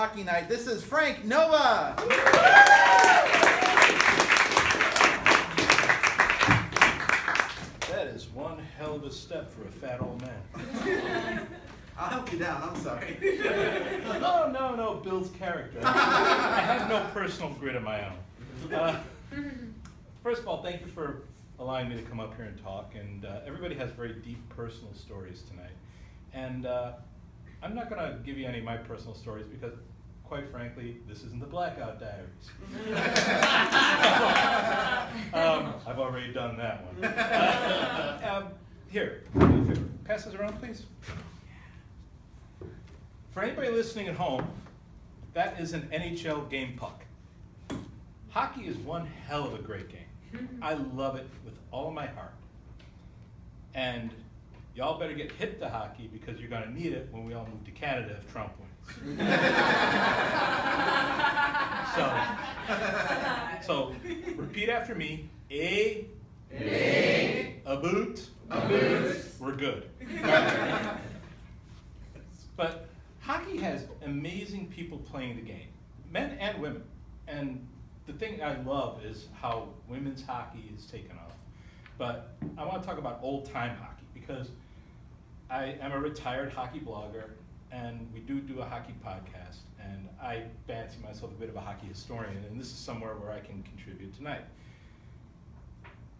Hockey Night. This is Frank Nova. That is one hell of a step for a fat old man. I'll help you down, I'm sorry. No, Bill's character. I have no personal grit of my own. First of all, thank you for allowing me to come up here and talk. And everybody has very deep personal stories tonight. And I'm not going to give you any of my personal stories because, quite frankly, this isn't the Blackout Diaries. I've already done that one. Here, do me a favor. Pass this around, please. For anybody listening at home, that is an NHL game puck. Hockey is one hell of a great game. I love it with all my heart. And y'all better get hip to hockey because you're going to need it when we all move to Canada if Trump wins. So repeat after me. A boot. We're good. But hockey has amazing people playing the game, men and women. And the thing I love is how women's hockey is taken off. But I want to talk about old-time hockey because I am a retired hockey blogger, and we do a hockey podcast, and I fancy myself a bit of a hockey historian, and this is somewhere where I can contribute tonight.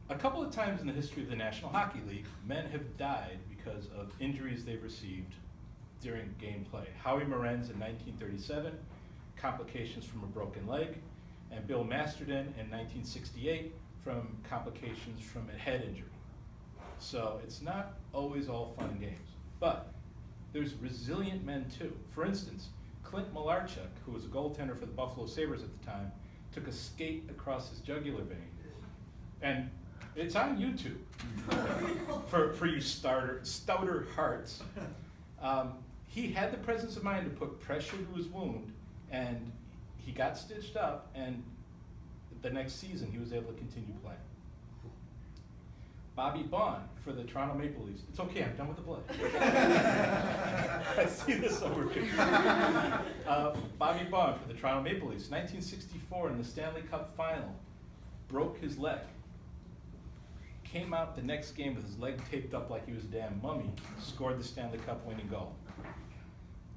A couple of times in the history of the National Hockey League, men have died because of injuries they've received during gameplay. Howie Morenz in 1937, complications from a broken leg, and Bill Masterton in 1968 from complications from a head injury. So it's not always all fun and games, but there's resilient men too. For instance, Clint Malarchuk, who was a goaltender for the Buffalo Sabres at the time, took a skate across his jugular vein. And it's on YouTube for you stouter hearts. He had the presence of mind to put pressure to his wound, and he got stitched up, and the next season he was able to continue playing. Bobby Baun for the Toronto Maple Leafs. It's okay, I'm done with the play. I see this over here. Bobby Baun for the Toronto Maple Leafs. 1964 in the Stanley Cup final, broke his leg. Came out the next game with his leg taped up like he was a damn mummy, scored the Stanley Cup winning goal.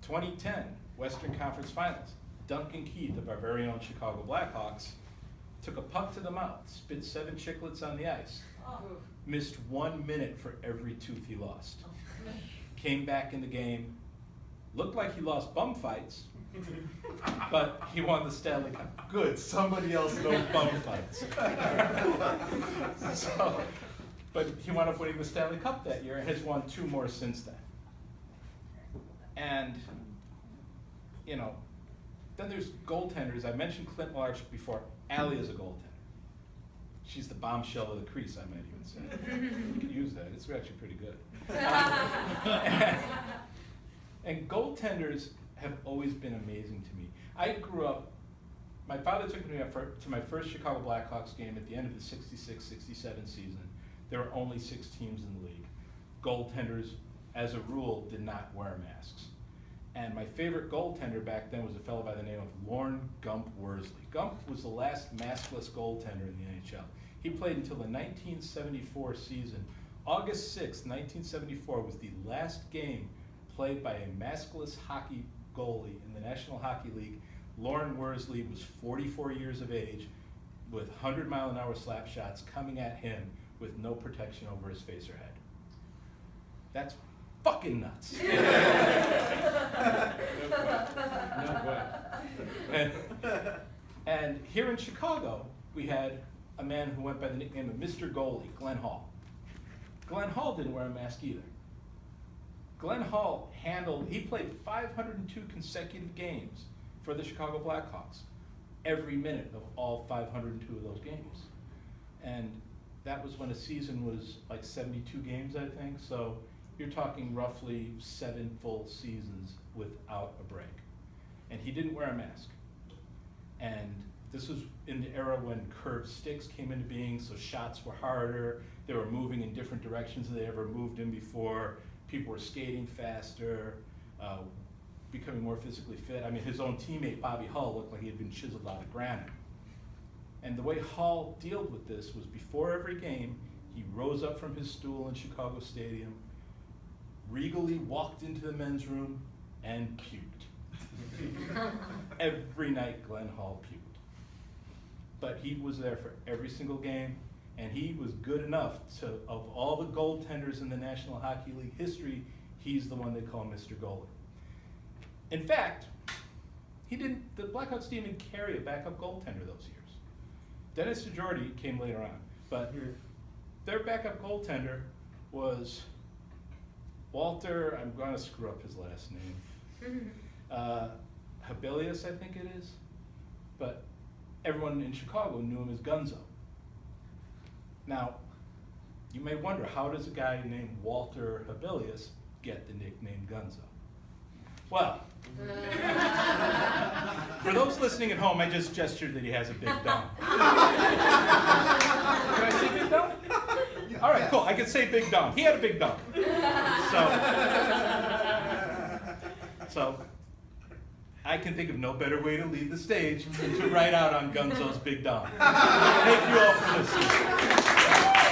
2010, Western Conference Finals. Duncan Keith of our very own Chicago Blackhawks took a puck to the mouth, spit 7 chiclets on the ice, missed 1 minute for every tooth he lost. Came back in the game, looked like he lost bum fights, but he won the Stanley Cup. Good, somebody else knows bum fights. But he wound up winning the Stanley Cup that year and has won 2 more since then. And, then there's goaltenders. I mentioned Clint Malarchuk before. Allie is a goaltender. She's the bombshell of the crease, I might even say. You could use that. It's actually pretty good. And goaltenders have always been amazing to me. I grew up, my father took me to my first Chicago Blackhawks game at the end of the 66-67 season. There were only 6 teams in the league. Goaltenders, as a rule, did not wear masks. And my favorite goaltender back then was a fellow by the name of Lorne Gump Worsley. Gump was the last maskless goaltender in the NHL. He played until the 1974 season. August 6, 1974 was the last game played by a maskless hockey goalie in the National Hockey League. Lorne Worsley was 44 years of age with 100-mile-an-hour slap shots coming at him with no protection over his face or head. That's fucking nuts. And here in Chicago, we had a man who went by the nickname of Mr. Goalie, Glenn Hall. Glenn Hall didn't wear a mask either. Glenn Hall he played 502 consecutive games for the Chicago Blackhawks, every minute of all 502 of those games. And that was when a season was like 72 games, I think, so you're talking roughly 7 full seasons without a break. And he didn't wear a mask. And this was in the era when curved sticks came into being, so shots were harder, they were moving in different directions than they ever moved in before, people were skating faster, becoming more physically fit. I mean, his own teammate, Bobby Hull, looked like he had been chiseled out of granite. And the way Hull dealt with this was before every game, he rose up from his stool in Chicago Stadium, regally walked into the men's room, and puked. Every night, Glenn Hull puked. But he was there for every single game, and he was good enough to, of all the goaltenders in the National Hockey League history, he's the one they call Mr. Goalie. In fact, the Blackhawks didn't even carry a backup goaltender those years. Dennis DeJordy came later on, but their backup goaltender was Walter, I'm going to screw up his last name, Habilius, I think it is, but everyone in Chicago knew him as Gunzo. Now, you may wonder, how does a guy named Walter Habilius get the nickname Gunzo? Well, for those listening at home, I just gestured that he has a big dong. Can I say big dong? All right, cool. I can say big dong. He had a big dong. So I can think of no better way to leave the stage than to write out on Gunzo's big dong. Thank you all for listening.